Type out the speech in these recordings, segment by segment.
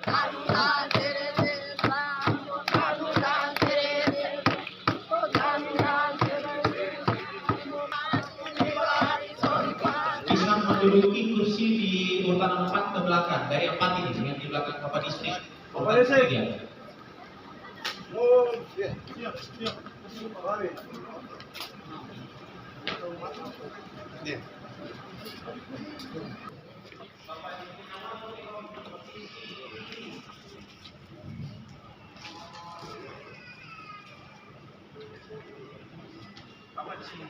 Bisa menduduki kursi di urutan 4 ke belakang, dari 4 ini yang di belakang Bapak Distrik. Bapak Distrik. Oh, siap. Iya. Bapak di sini.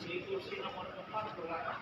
Di kursi nomor 4 belakang.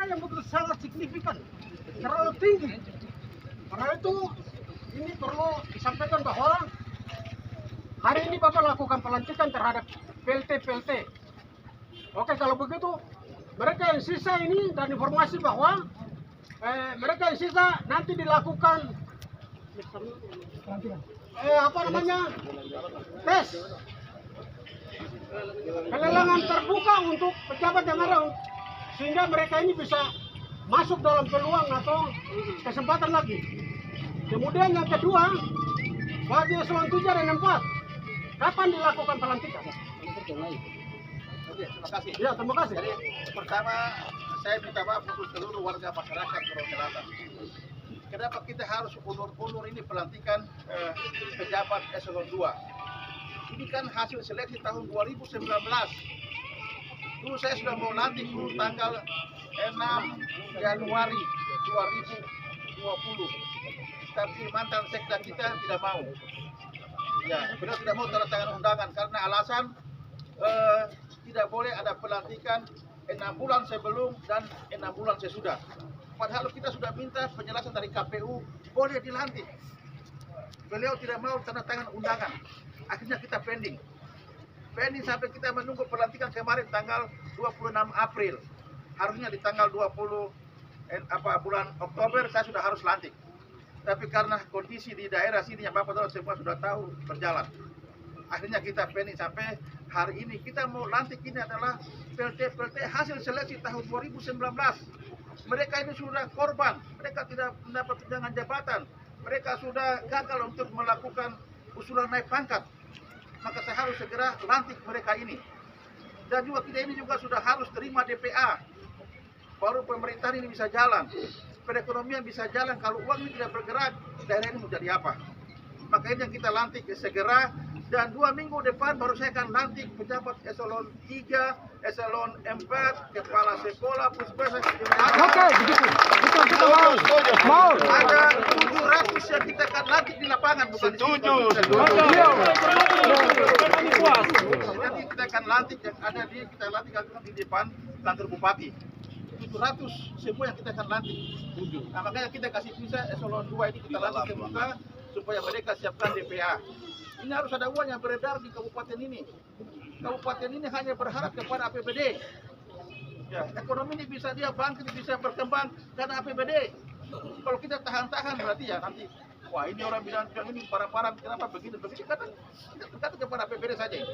Yang betul sangat signifikan, terlalu tinggi. Karena itu ini perlu disampaikan bahwa hari ini Bapak lakukan pelantikan terhadap PLT. Oke, kalau begitu mereka yang sisa ini dan informasi bahwa mereka yang sisa nanti dilakukan tes pelelangan terbuka untuk pejabat yang ada, sehingga mereka ini bisa masuk dalam peluang atau kesempatan lagi. Kemudian yang kedua, bagi eselon 3 dan 4, kapan dilakukan pelantikan? Terima kasih. Ya, terima kasih. Jadi pertama saya minta maaf untuk seluruh warga masyarakat Sorong Selatan. Kenapa kita harus ulur-ulur ini pelantikan pejabat eselon 2? Ini kan hasil seleksi tahun 2019. Dulu saya sudah mau lantik dulu tanggal 6 Januari 2020. Tapi mantan sekda kita tidak mau. Ya, beliau tidak mau tanda tangan undangan karena alasan tidak boleh ada pelantikan 6 bulan sebelum dan 6 bulan sesudah. Padahal kita sudah minta penjelasan dari KPU, boleh dilantik. Beliau tidak mau tanda tangan undangan. Akhirnya kita pending sampai kita menunggu pelantikan kemarin tanggal 26 April. Harusnya di tanggal 20 bulan Oktober saya sudah harus lantik. Tapi karena kondisi di daerah sini yang Bapak semua sudah tahu berjalan. Akhirnya kita pending sampai hari ini. Kita mau lantik ini adalah PLT hasil seleksi tahun 2019. Mereka ini sudah korban, mereka tidak mendapat tunjangan jabatan. Mereka sudah gagal untuk melakukan usulan naik pangkat. Maka saya harus segera lantik mereka ini. Dan juga kita ini juga sudah harus terima DPA. Baru pemerintahan ini bisa jalan. Perekonomian bisa jalan. Kalau uang ini tidak bergerak, daerah ini mau jadi apa? Makanya kita lantik segera. Dan 2 minggu depan baru saya akan lantik pejabat eselon 3, eselon 4, kepala sekolah, puskesmas. Oke, begitu. Kita mau. Ada 700 yang kita akan lantik di lapangan. Bukan Setuju. Nanti kita akan lantik yang ada kita lantik di depan kantor bupati. 700 semua yang kita akan lantik. Nah, makanya kita kasih visa eselon 2 ini kita lantik ke muka supaya mereka siapkan DPA. Ini harus ada uang yang beredar di kabupaten ini. Kabupaten ini hanya berharap kepada APBD. Ya, ekonomi ini bisa dia bangkit, bisa berkembang karena APBD. Kalau kita tahan-tahan berarti ya nanti, wah ini orang bilang ini parah-parah, kenapa begini? Karena kita berkata kepada APBD saja ini.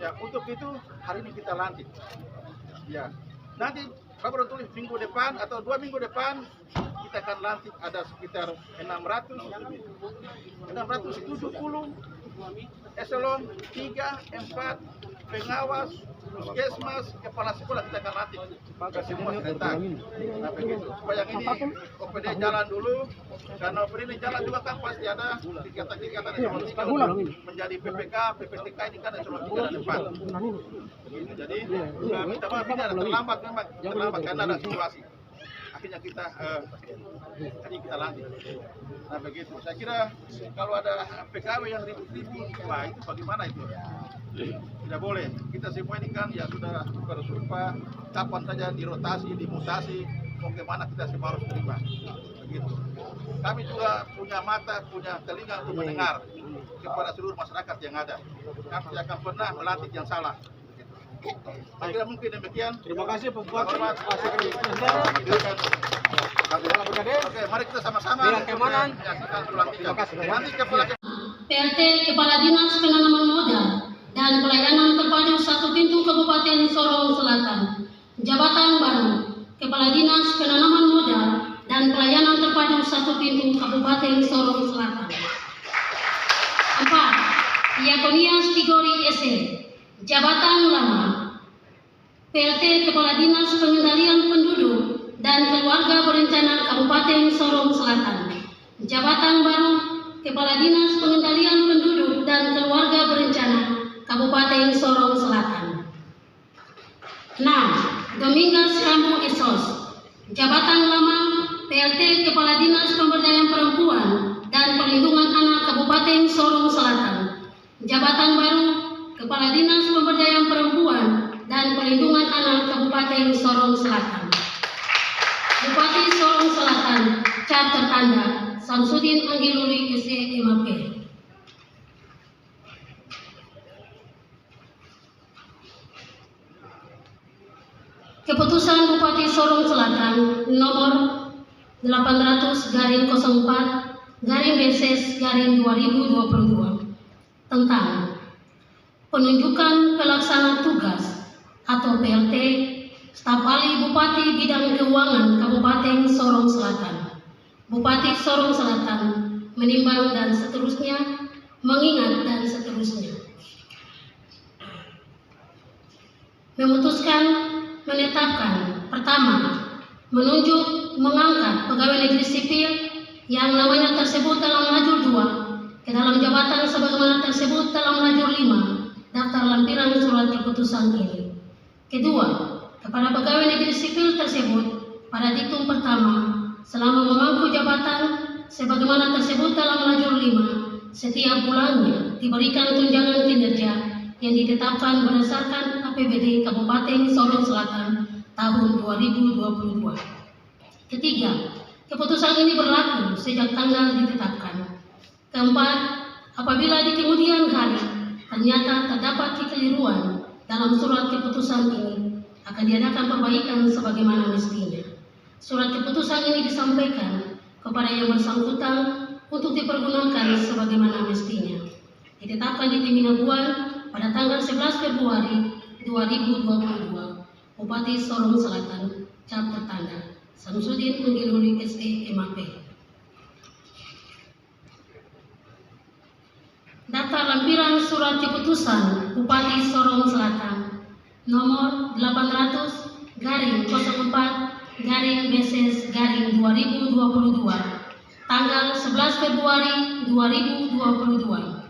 Ya, untuk itu hari ini kita lantik. Ya, nanti Bapak tulis minggu depan atau 2 minggu depan kita akan lantik ada sekitar 670 eselon 3, 4, pengawas, puskesmas, kepala sekolah kita akan lantik ke semua serentak. Nah begitu, supaya yang ini OPD jalan dulu, karena OPD ini jalan juga kan pasti ada kegiatan-kegiatan eselon 3 menjadi PPK, PPTK ini kan eselon 3 dan 4. Begitu, jadi minta maaf ini ada terlambat memang, terlambat karena ada situasi. Akhirnya kita lantik. Nah begitu, saya kira kalau ada PKW yang ribut-ribut, wah itu bagaimana itu? Tidak boleh. Kita semua ini kan ya sudah bersumpah kapan saja dirotasi, dimutasi, bagaimana kita semua harus terima. Begitu. Kami juga punya mata, punya telinga untuk mendengar kepada seluruh masyarakat yang ada. Kami tidak akan pernah melantik yang salah. Saya kira mungkin demikian. Terima kasih Pak Bupati. Oke, mari kita sama-sama. Terima kasih. Nanti PLT Kepala Dinas Penanaman Modal dan Pelayanan Terpadu Satu Pintu Kabupaten Sorong Selatan. Jabatan baru Kepala Dinas Penanaman Modal dan Pelayanan Terpadu Satu Pintu Kabupaten Sorong Selatan. 4. Yakonias Tigori SE. Jabatan lama PLT Kepala Dinas Pengendalian Penduduk dan Keluarga Berencana Kabupaten Sorong Selatan. Jabatan baru Kepala Dinas Pengendalian Penduduk dan Keluarga Berencana Kabupaten Sorong Selatan. 6. Domingas Rambo Esos. Jabatan lama PLT Kepala Dinas Pemberdayaan Perempuan dan Perlindungan Anak Kabupaten Sorong Selatan. Jabatan baru Kepala Dinas Pemberdayaan Perempuan dan Perlindungan Anak Kabupaten Sorong Selatan. Bupati Sorong Selatan, cap tertanda Samsudin Anggiluli SE MAP. Keputusan Bupati Sorong Selatan nomor 800/4/BSS/2022 tentang penunjukan pelaksana tugas atau PLT staf ahli Bupati Bidang Keuangan Kabupaten Sorong Selatan. Bupati Sorong Selatan menimbang dan seterusnya, mengingat dan seterusnya. Memutuskan menetapkan pertama, menunjuk mengangkat pegawai negeri sipil yang namanya tersebut dalam lajur 2 ke dalam jabatan sebagaimana tersebut dalam lajur 5 daftar lampiran surat keputusan ini. Kedua, kepada pegawai negeri sipil tersebut pada diktum pertama selama memangku jabatan sebagaimana tersebut dalam lajur 5 setiap bulannya diberikan tunjangan kinerja yang ditetapkan berdasarkan APBD Kabupaten Sorong Selatan tahun 2022. Ketiga, keputusan ini berlaku sejak tanggal ditetapkan. Keempat, apabila di kemudian hari ternyata terdapat kekeliruan dalam surat keputusan ini, akan diadakan perbaikan sebagaimana mestinya. Surat keputusan ini disampaikan kepada yang bersangkutan untuk dipergunakan sebagaimana mestinya. Ditetapkan di Timinabuan pada tanggal 11 Februari 2022. Bupati Sorong Selatan, cap tertanda Samsudin Anggiluli SE MAP. Daftar lampiran surat keputusan Bupati Sorong Selatan nomor 800/4/BSS/2022 tanggal 11 Februari 2022.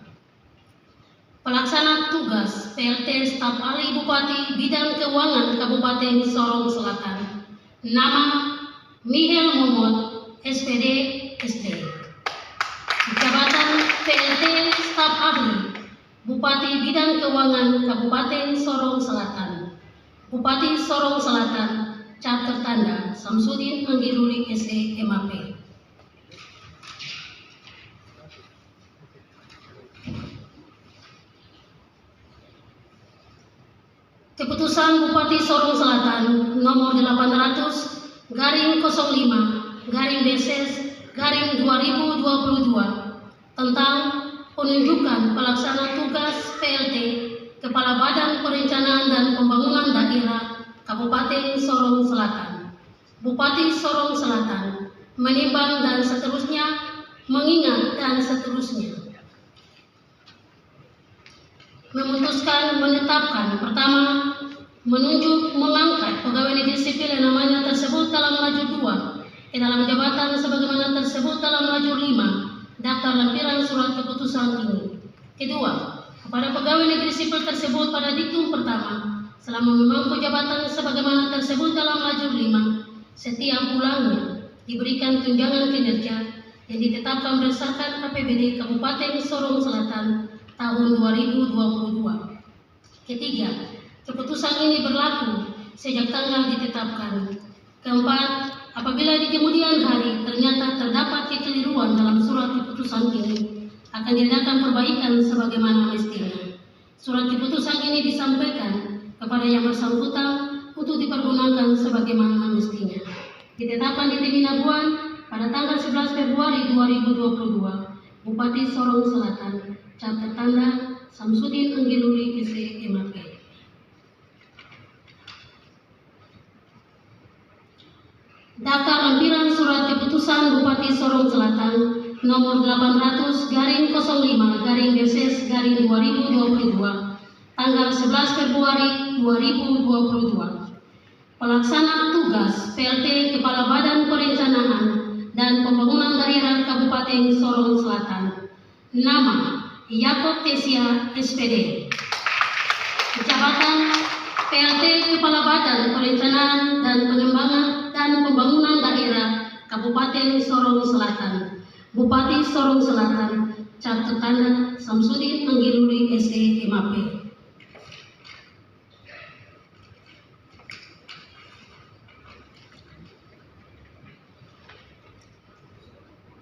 Pelaksana tugas PLT staf ahli Bupati Bidang Keuangan Kabupaten Sorong Selatan. Nama Michael Momot, SPD, SD. Jabatan PLT staf ahli Bupati Bidang Keuangan Kabupaten Sorong Selatan. Bupati Sorong Selatan cat tertanda Samsudin Anggiruli SE MAP. Keputusan Bupati Sorong Selatan nomor 800 garing 05 garing BSS garing 2022 tentang penunjukan pelaksana tugas PLT Kepala Badan Perencanaan dan Pembangunan Daerah Kabupaten Sorong Selatan. Bupati Sorong Selatan menimbang dan seterusnya, mengingat dan seterusnya. Memutuskan menetapkan pertama, menunjuk mengangkat pegawai negeri sipil yang namanya tersebut dalam lajur 2 ke dalam jabatan sebagaimana tersebut dalam lajur 5 daftar lampiran surat keputusan ini. Kedua, kepada pegawai negeri sipil tersebut pada diktum pertama selama memangku jabatan sebagaimana tersebut dalam lajur 5 setiap bulannya diberikan tunjangan kinerja yang ditetapkan berdasarkan APBD Kabupaten Sorong Selatan tahun 2022. Ketiga, keputusan ini berlaku sejak tanggal ditetapkan. Keempat, apabila di kemudian hari ternyata terdapat kekeliruan dalam surat keputusan ini, akan diadakan perbaikan sebagaimana mestinya. Surat keputusan ini disampaikan kepada yang bersangkutan untuk dipergunakan sebagaimana mestinya. Ditetapkan di Timinabuan pada tanggal 11 Februari 2022, Bupati Sorong Selatan, cat tertanda Samsudin Anggiruli SE MAP. Daftar lampiran surat keputusan Bupati Sorong Selatan nomor 800 garing 05 garing BSS garing 2022 tanggal 11 Februari 2022. Pelaksana tugas PLT Kepala Badan Perencanaan dan Pembangunan Daerah Kabupaten Sorong Selatan. Nama Yakob Tesia SPD. Jabatan PLT Kepala Badan Perencanaan dan Pengembangan dan Pembangunan Daerah Kabupaten Sorong Selatan. Bupati Sorong Selatan, cat tertanda Samsudin Anggiruli SE MAP.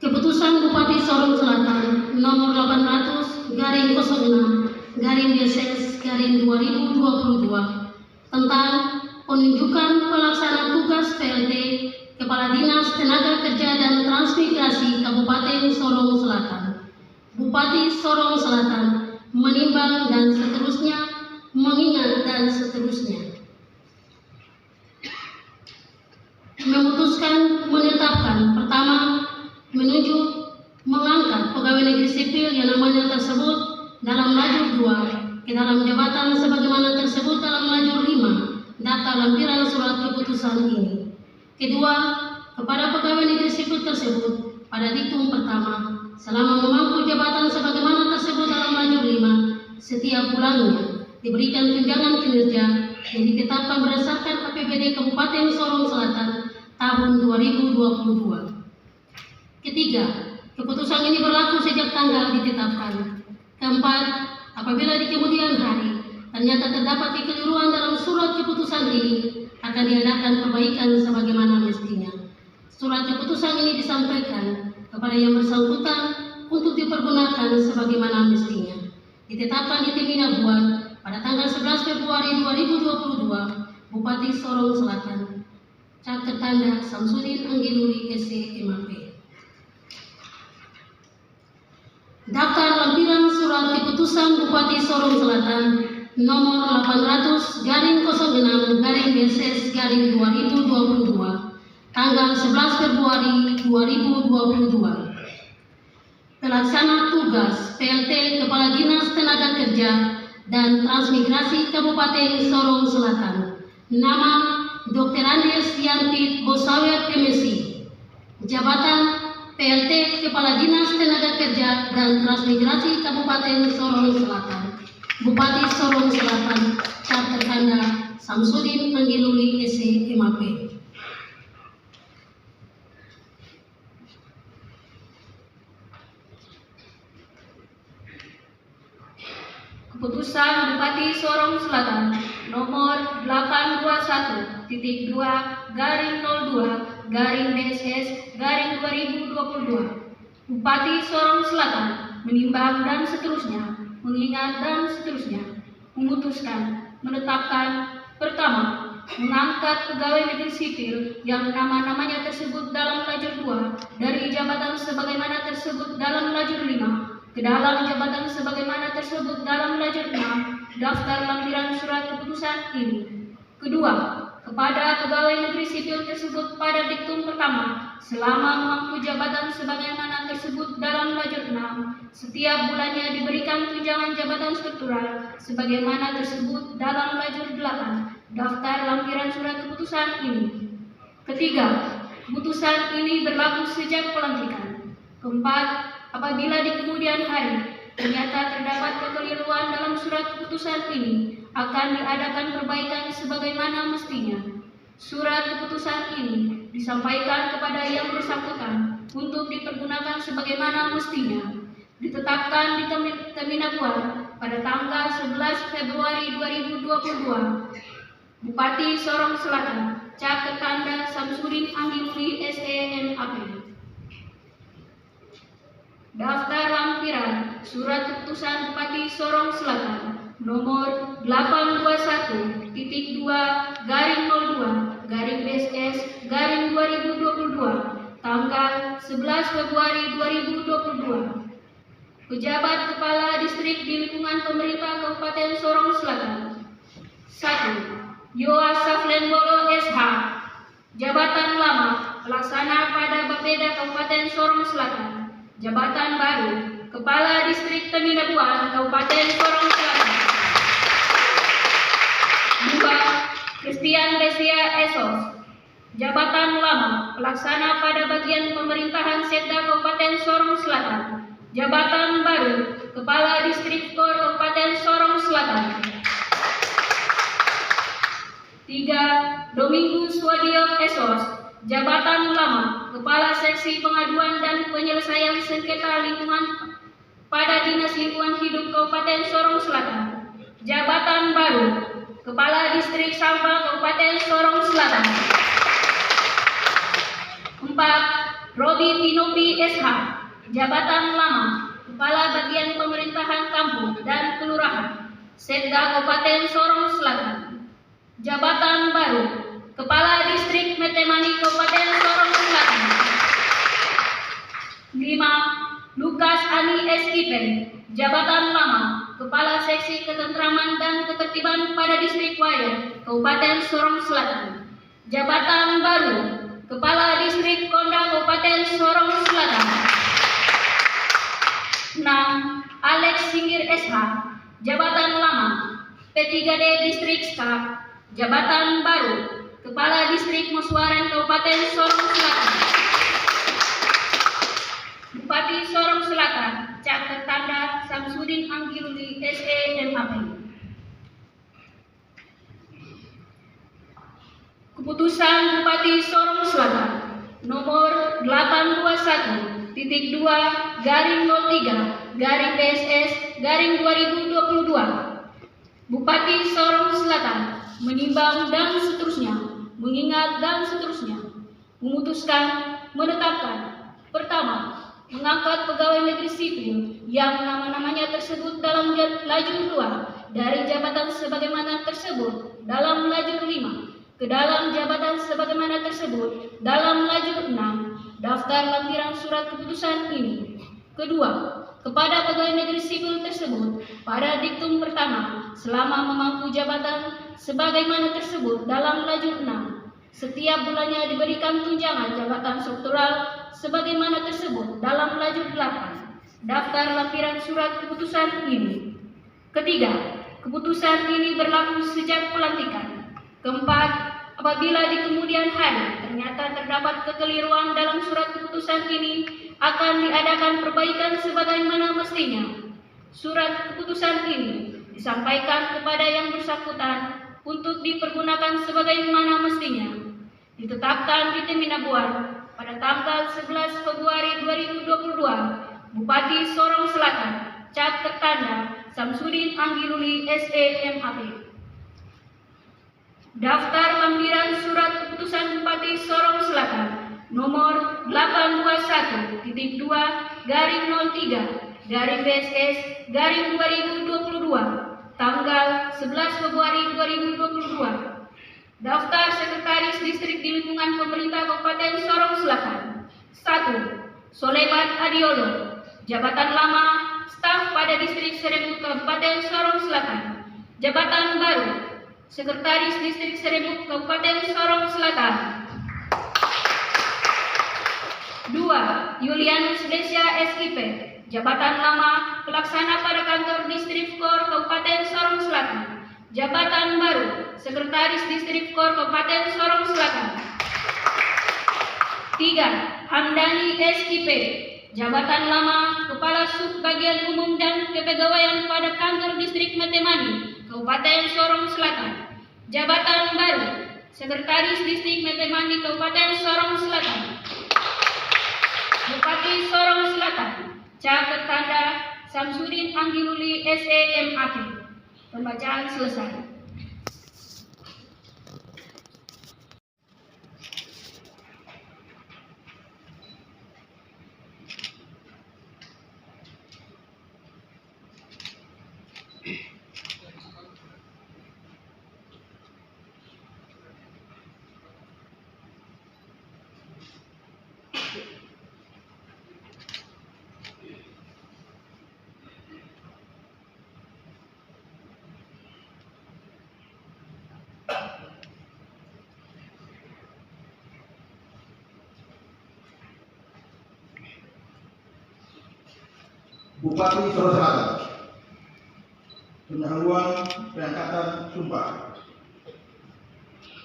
Keputusan Bupati Sorong Selatan nomor 800 garing 06 garing BSS garing 2022 tentang penunjukan pelaksana tugas PLT Kepala Dinas Tenaga Kerja dan Transmigrasi Kabupaten Sorong Selatan. Bupati Sorong Selatan menimbang dan seterusnya, mengingat dan seterusnya. Memutuskan menetapkan pertama, menunjuk mengangkat pegawai negeri sipil yang namanya tersebut dalam lajur 2 ke dalam jabatan sebagaimana tersebut dalam lajur 5 daftar lampiran surat keputusan ini. Kedua, kepada pegawai negeri sipil tersebut pada diktum pertama selama memangku jabatan sebagaimana tersebut dalam lajur 5 setiap bulannya diberikan tunjangan kinerja yang ditetapkan berdasarkan APBD Kabupaten Sorong Selatan tahun 2022. Ketiga, keputusan ini berlaku sejak tanggal ditetapkan. Keempat, apabila di kemudian hari ternyata terdapat kekeliruan dalam surat keputusan ini, akan diadakan perbaikan sebagaimana mestinya. Surat keputusan ini disampaikan kepada yang bersangkutan untuk dipergunakan sebagaimana mestinya. Ditetapkan di Timinabuan pada tanggal 11 Februari 2022, Bupati Sorong Selatan, cat tertanda Samsudin Anggiruli SE MAP. Daftar lampiran surat keputusan Bupati Sorong Selatan nomor 800 garing 06 garing BSS garing 2022 tanggal 11 Februari 2022. Pelaksana tugas PLT Kepala Dinas Tenaga Kerja dan Transmigrasi Kabupaten Sorong Selatan. Nama Dr. Andes Yanti Bosawer MSI. Jabatan PLT Kepala Dinas Tenaga Kerja dan Transmigrasi Kabupaten Sorong Selatan. Bupati Sorong Selatan, cat tertanda Samsudin Anggiruli SE MAP. Keputusan Bupati Sorong Selatan nomor 821.2 2/BSS/2022. Bupati Sorong Selatan menimbang dan seterusnya, mengingat dan seterusnya, memutuskan, menetapkan, pertama, mengangkat pegawai negeri sipil yang nama-namanya tersebut dalam lajur 2 dari jabatan sebagaimana tersebut dalam lajur 5 ke dalam jabatan sebagaimana tersebut dalam lajur 6 daftar lampiran surat keputusan ini. Kedua, kepada pegawai negeri sipil tersebut pada diktum pertama selama memangku jabatan sebagaimana tersebut dalam lajur 6 setiap bulannya diberikan tunjangan jabatan struktural sebagaimana tersebut dalam lajur 8 daftar lampiran surat keputusan ini. Ketiga, keputusan ini berlaku sejak pelantikan. Keempat, apabila di kemudian hari ternyata terdapat kekeliruan dalam surat keputusan ini, akan diadakan perbaikan sebagaimana mestinya. Surat keputusan ini disampaikan kepada yang bersangkutan untuk dipergunakan sebagaimana mestinya. Ditetapkan di Teminabuan pada tanggal 11 Februari 2022. Bupati Sorong Selatan, Caket Tanda Samsudin Anggimuli SEMAP. Daftar lampiran surat keputusan Bupati Sorong Selatan nomor 821-2/BSS/2022 tanggal 11 Februari 2022. Pejabat Kepala Distrik di lingkungan pemerintah Kabupaten Sorong Selatan. 1. Yoas Saflenbolo SH, jabatan lama, pelaksana pada Bapeda Kabupaten Sorong Selatan. Jabatan baru, Kepala Distrik Teminabuan Kabupaten Sorong Selatan. 2. Christian Besia Esos, jabatan lama, pelaksana pada bagian pemerintahan Setda Kabupaten Sorong Selatan. Jabatan baru, Kepala Distrik Kor Kabupaten Sorong Selatan. 3. Domingus Wadio Esos, jabatan lama, Kepala Seksi Pengaduan dan Penyelesaian Sengketa Lingkungan pada Dinas Lingkungan Hidup Kabupaten Sorong Selatan. Jabatan baru, Kepala Distrik Sampah Kabupaten Sorong Selatan. 4. Robi Pinopi SH, jabatan lama, Kepala Bagian Pemerintahan Kampung dan Kelurahan, Setda Kabupaten Sorong Selatan. Jabatan baru, Kepala Distrik Metemani Kabupaten Sorong Selatan. 5. Lukas Ani SIP, jabatan lama, Kepala Seksi Ketentraman dan Ketertiban pada Distrik Wayan, Kabupaten Sorong Selatan. Jabatan baru, Kepala Distrik Konda Kabupaten Sorong Selatan. 6. Alex Singgir SH, jabatan lama, P3D Distrik Skap. Jabatan baru, Kepala Distrik Muswaran Kabupaten Sorong Selatan. Bupati Sorong Selatan, Caket Tanda Samsudin Anggimuli SEMAP. Keputusan Bupati Sorong Selatan nomor 821-03-BSS/2022. Bupati Sorong Selatan menimbang dan seterusnya, mengingat dan seterusnya, memutuskan, menetapkan, pertama, mengangkat pegawai negeri sipil yang nama-namanya tersebut dalam lajur 2 dari jabatan sebagaimana tersebut dalam lajur 5 ke dalam jabatan sebagaimana tersebut dalam lajur 6 daftar lampiran surat keputusan ini. Kedua, kepada pegawai negeri sipil tersebut pada diktum pertama selama memangku jabatan sebagaimana tersebut dalam lajur 6 setiap bulannya diberikan tunjangan jabatan struktural sebagaimana tersebut dalam lajur 8 daftar lampiran surat keputusan ini. Ketiga, keputusan ini berlaku sejak pelantikan. Keempat, apabila di kemudian hari ternyata terdapat kekeliruan dalam surat keputusan ini, akan diadakan perbaikan sebagaimana mestinya. Surat keputusan ini disampaikan kepada yang bersangkutan untuk dipergunakan sebagaimana mestinya. Ditetapkan di Teminabuan pada tanggal 11 Februari 2022, Bupati Sorong Selatan, Caket Tanda Samsudin Anggimuli SEMAP. Daftar lampiran surat keputusan Bupati Sorong Selatan nomor 821-2-03-VSS-2022 tanggal 11 Februari 2022. Daftar Sekretaris Distrik di lingkungan pemerintah Kabupaten Sorong Selatan. 1. Soleman Adiolo, jabatan lama, staf pada Distrik Serebut Kabupaten Sorong Selatan. Jabatan baru, Sekretaris Distrik Serebut Kabupaten Sorong Selatan. 2. Yulianus Desya SIP, jabatan lama, pelaksana pada kantor Distrik Kor Kabupaten Sorong Selatan. Jabatan baru, Sekretaris Distrik Kor Kabupaten Sorong Selatan. 3. Hamdani SIP, jabatan lama, Kepala Sub Bagian Umum dan Kepegawaian pada kantor Distrik Metemani, Kabupaten Sorong Selatan. Jabatan baru, Sekretaris Distrik Metemani Kabupaten Sorong Selatan. Bupati Sorong Selatan, catat tanda Samsudin Anggiluli SEMAP. Pembacaan selesai. Bupati Sorong Selatan, pendahuluan pengangkatan sumpah.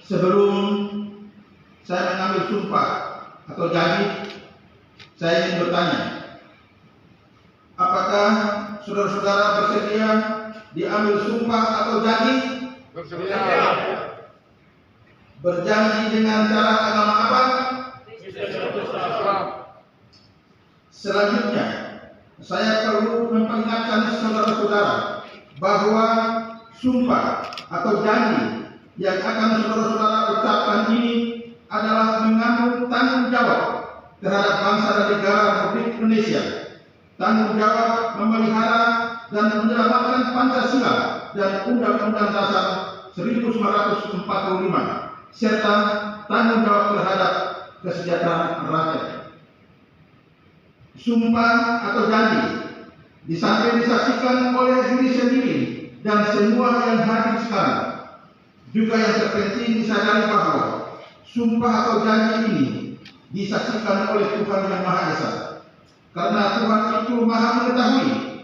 Sebelum saya mengambil sumpah atau janji, saya ingin bertanya, apakah saudara-saudara bersedia diambil sumpah atau janji? Bersedia. Berjanji dengan cara agama apa? Islam. Selanjutnya, saya perlu memperingatkan saudara-saudara bahwa sumpah atau janji yang akan saudara-saudara ucapkan ini adalah mengandung tanggung jawab terhadap bangsa dan negara Republik Indonesia, tanggung jawab memelihara dan menyelamatkan Pancasila dan Undang-Undang Dasar 1945, serta tanggung jawab terhadap kesejahteraan rakyat. Sumpah atau janji disaksikan oleh diri sendiri dan semua yang hadir sekarang. Juga yang terpenting disadari bahwa sumpah atau janji ini disaksikan oleh Tuhan yang Maha Esa. Karena Tuhan itu Maha mengetahui.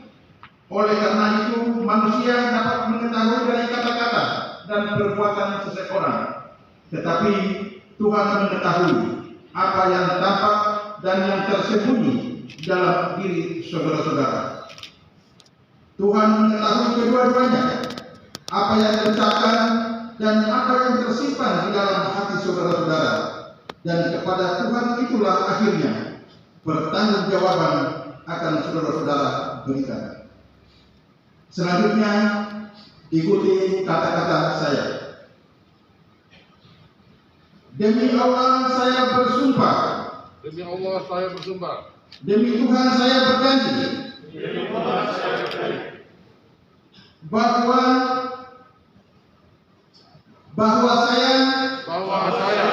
Oleh karena itu manusia dapat mengetahui dari kata-kata dan perbuatan seseorang. Tetapi Tuhan mengetahui apa yang tampak dan yang tersembunyi dalam diri saudara-saudara. Tuhan mengetahui kedua-duanya, apa yang terucapkan dan apa yang tersimpan di dalam hati saudara-saudara, dan kepada Tuhan itulah akhirnya pertanggungjawaban akan saudara-saudara berikan. Selanjutnya ikuti kata-kata saya. Demi Allah saya bersumpah. Demi Allah saya bersumpah. Demi Tuhan saya berjanji bahwa saya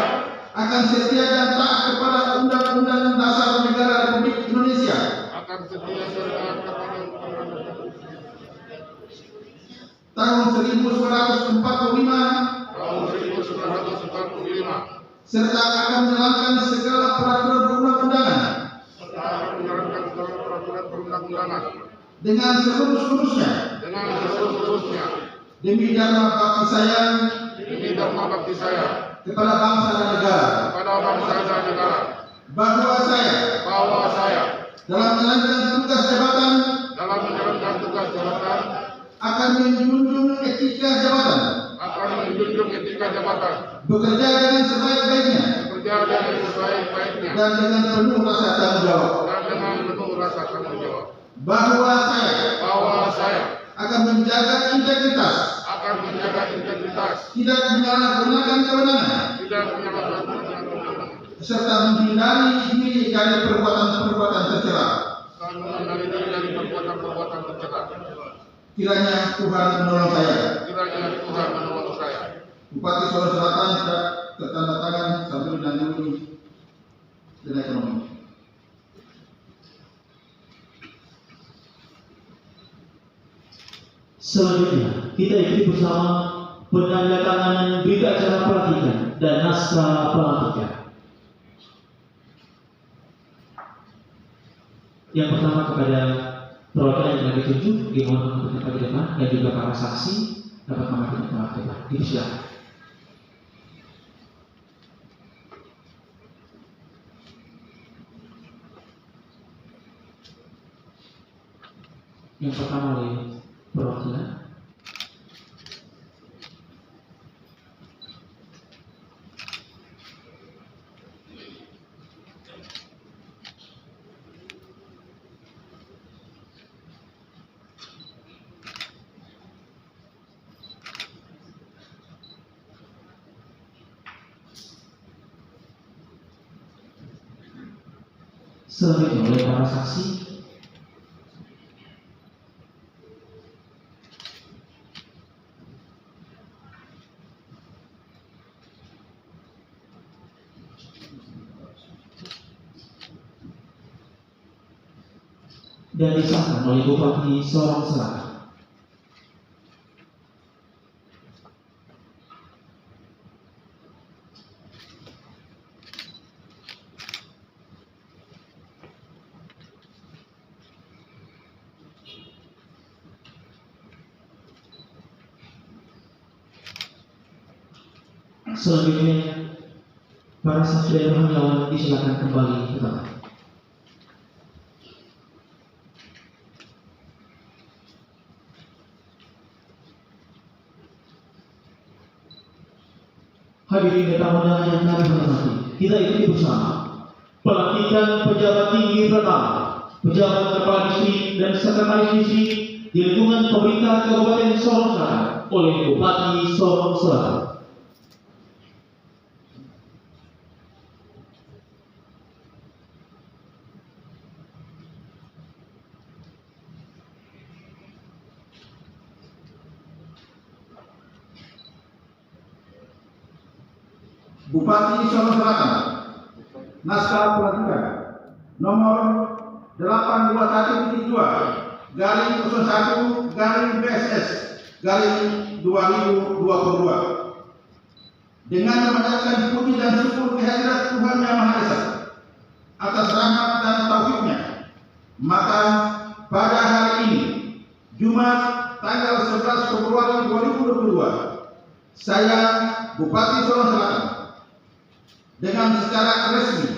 akan setia dan taat kepada Undang-Undang Dasar Negara Republik Indonesia, akan setia dan taat kepada tahun 1945, serta akan menjalankan segala peraturan perundang-undangan dengan seluruh-seluruhnya demi dharma bakti saya kepada bangsa dan negara, bahwa saya dalam menjalankan tugas jabatan akan menjunjung etika jabatan, bekerja dengan sebaik-baiknya dan dengan penuh rasa tanggung jawab, bahwa saya akan menjaga integritas, tidak menyalahgunakan kewenangan, tidak menyalahgunakan kewenangan, serta menghindari diri dari perbuatan-perbuatan tercela. dan menghindari diri dari perbuatan-perbuatan tercela. Kiranya Tuhan menolong saya. Kiranya Tuhan menolong saya. Bupati Solo Selatan tidak tertanda tangan sambil menangani dan ekonomi. Selanjutnya, kita ikuti bersama penandatanganan berita acara pelantikan dan naskah pelantikan. Yang pertama kepada perwakilan yang lagi tunjuk, dimohon untuk ke depan dan juga para saksi dapat memakai tempat depan. Silakan. Yang pertama oleh perwakilan. Selanjutnya oleh para saksi. Dan disahkan oleh Bupati Sorong Selatan. Selanjutnya, para saksi dan pengawan disilakan kembali ke tempat. Hadirin dan tamu undangan yang kami hormati, kita ikuti bersama pelantikan pejabat tinggi pertama, pejabat kepala distrik dan sekretaris distrik di lingkungan pemerintah Kabupaten Sorong Selatan oleh Bupati Sorong Selatan. Bupati Solo Selatan, naskah pelantikan nomor 821.2 garing 01 garing BSS garing 2022 dengan memanjatkan puji dan syukur kehadirat Tuhan Yang Maha Esa atas rahmat dan taufiknya, maka pada hari ini Jumat tanggal 11 Februari 2022 saya Bupati Solo Selatan dengan secara resmi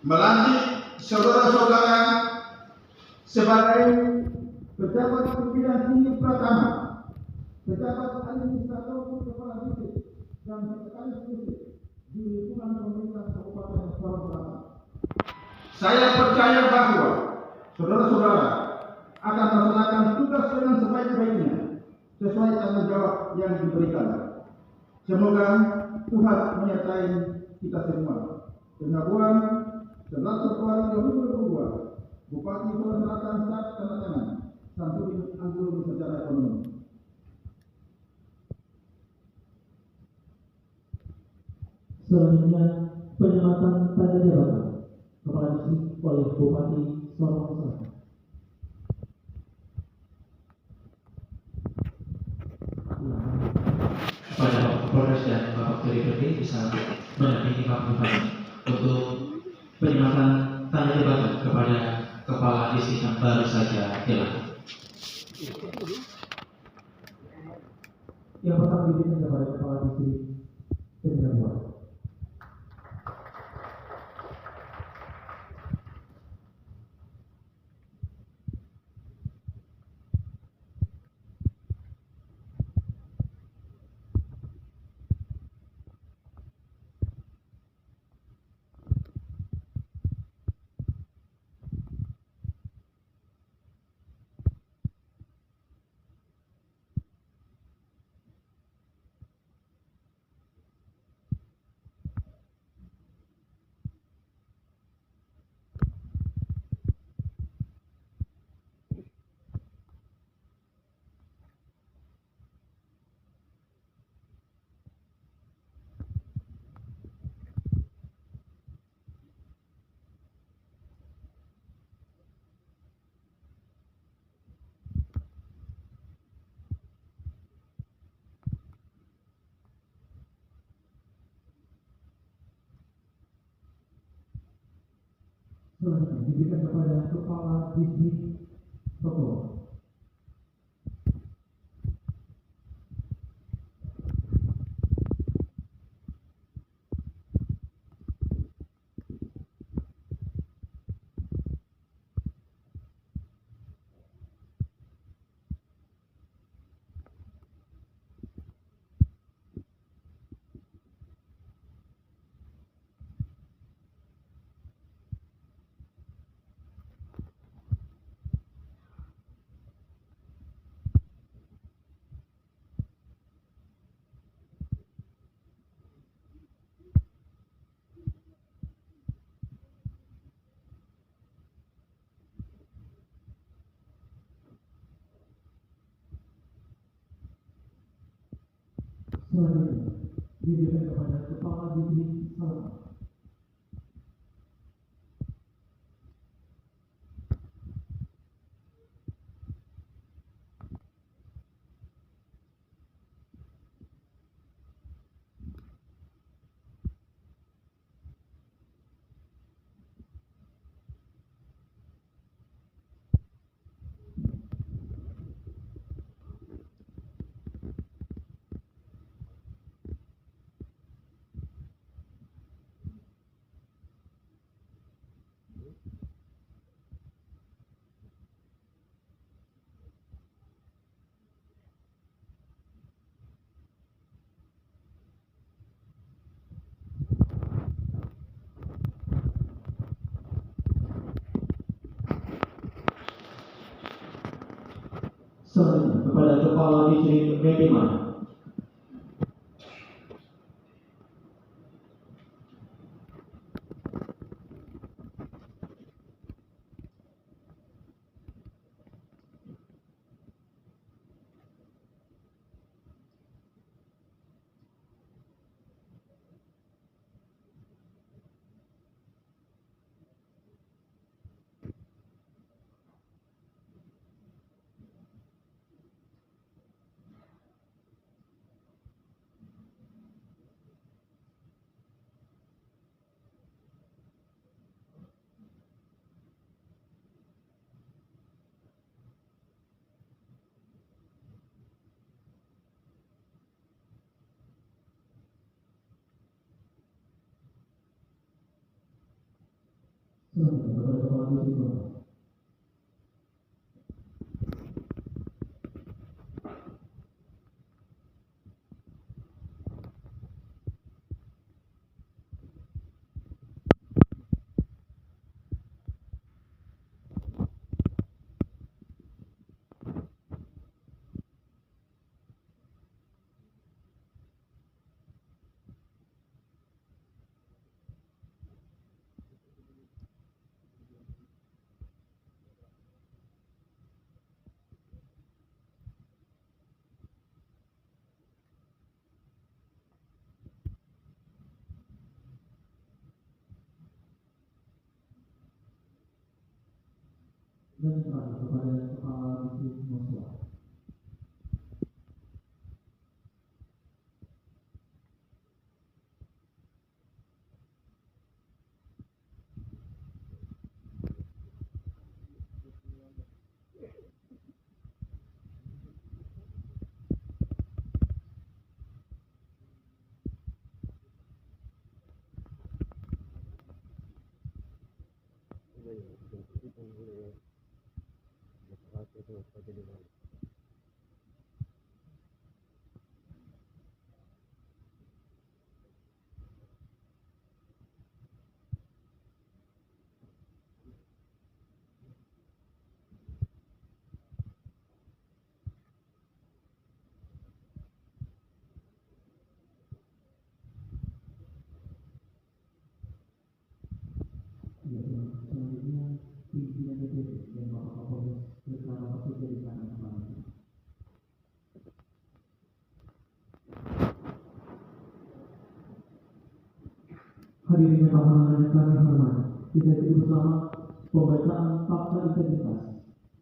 melantik saudara-saudara sebagai pejabat pimpinan tinggi pertama, pejabat administrator kepala distrik dan sekretaris distrik di lingkungan pemerintah Kabupaten Sorong Selatan. Saya percaya bahwa saudara-saudara akan melaksanakan tugas dengan sebaik-baiknya sesuai tanggung jawab yang diberikan. Semoga Tuhan menyertai kita semua. Pengakuan 11 Februari 2022 Bupati Solo Selatan saat tanda tangan Samsudin Anggun secara ekonomi. Selanjutnya penyematan tanda jabatan kepala distrik oleh Bupati Sorong Selatan. Pada Bapak Kapolres dan Bapak Kapolri bisa mendampingi Pak Bupati untuk penyematan tanda jabatan kepada kepala distrik yang baru saja dilantik. Yang pertama diberikan kepada kepala distrik Kedua. Selanjutnya diberikan kepada Kepala Distrik Papua. Selanjutnya diberikan kepada Kepala Distrik Selatan. Selanjutnya kepada Kepala Distrik Meteman. Selanjutnya kepada Kepala Distrik Kota. Dan terakhir kepada Kepala Distrik Moswa. Selanjutnya pimpinan DPD dan Bapak Kapolres berkelana bekerja di sana kembali. Hadirin yang kami hormati, kita ikuti bersama pembacaan fakta integritas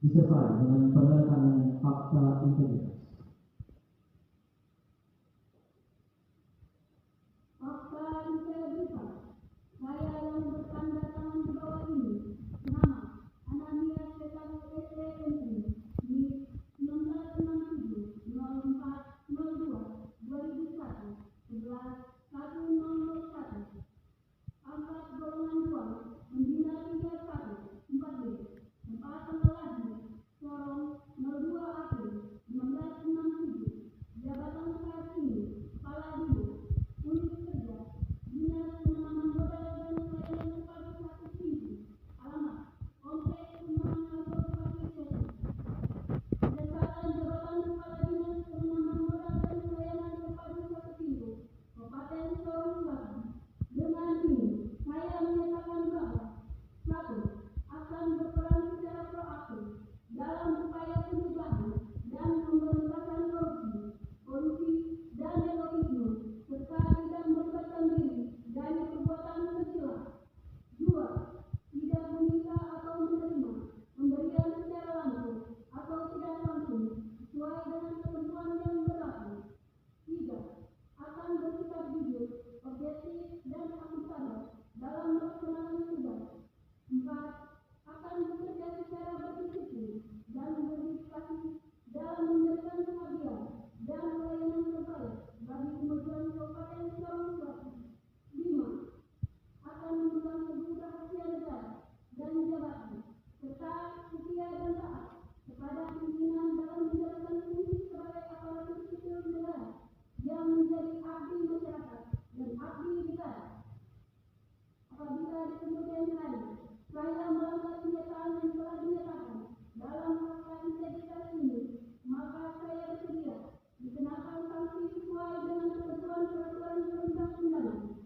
disertai dengan penandatanganan fakta integritas. Fakta integritas. Saya yang bertanda tangan di bawah ini setia dan taat kepada pimpinan dalam menjalankan fungsi sebagai aparatur sipil negara yang menjadi abdi masyarakat dan abdi negara. Apabila di kemudian hari saya melanggar kenyataan yang telah dinyatakan dalam fakta integritas ini, maka saya bersedia dikenakan sanksi sesuai dengan ketentuan peraturan perundang-undangan.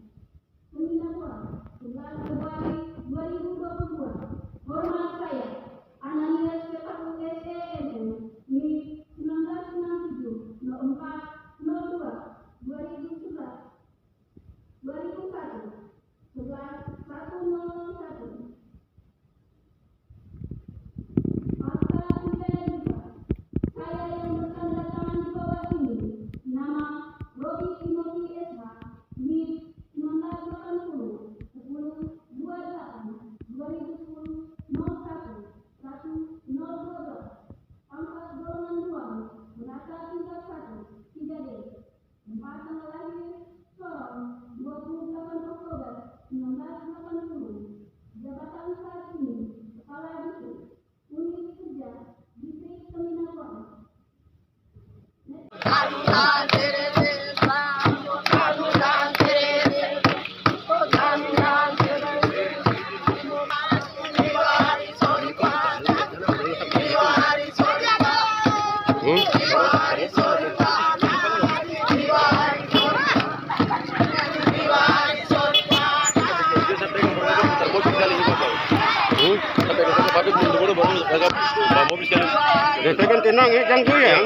Pemindahan 11 Februari 2022. Hormat saya, Ananias Petahu SEMU, MIP 1967 04 02 2001 11/1/101. Fakta integritas. Saya yang bertanda tangan di bawah ini, nama Robi Timothy SH, MIP 1980 10/28/2010 01 1012, pangkat golongan 2, merasa tingkat 1, 3D. Tempat tanggal lahir Sorong 28 Oktober 1980. Jabatan saat ini Kepala Distrik Unit Kerja Distrik Seminakon. Tenang, jangan goyang.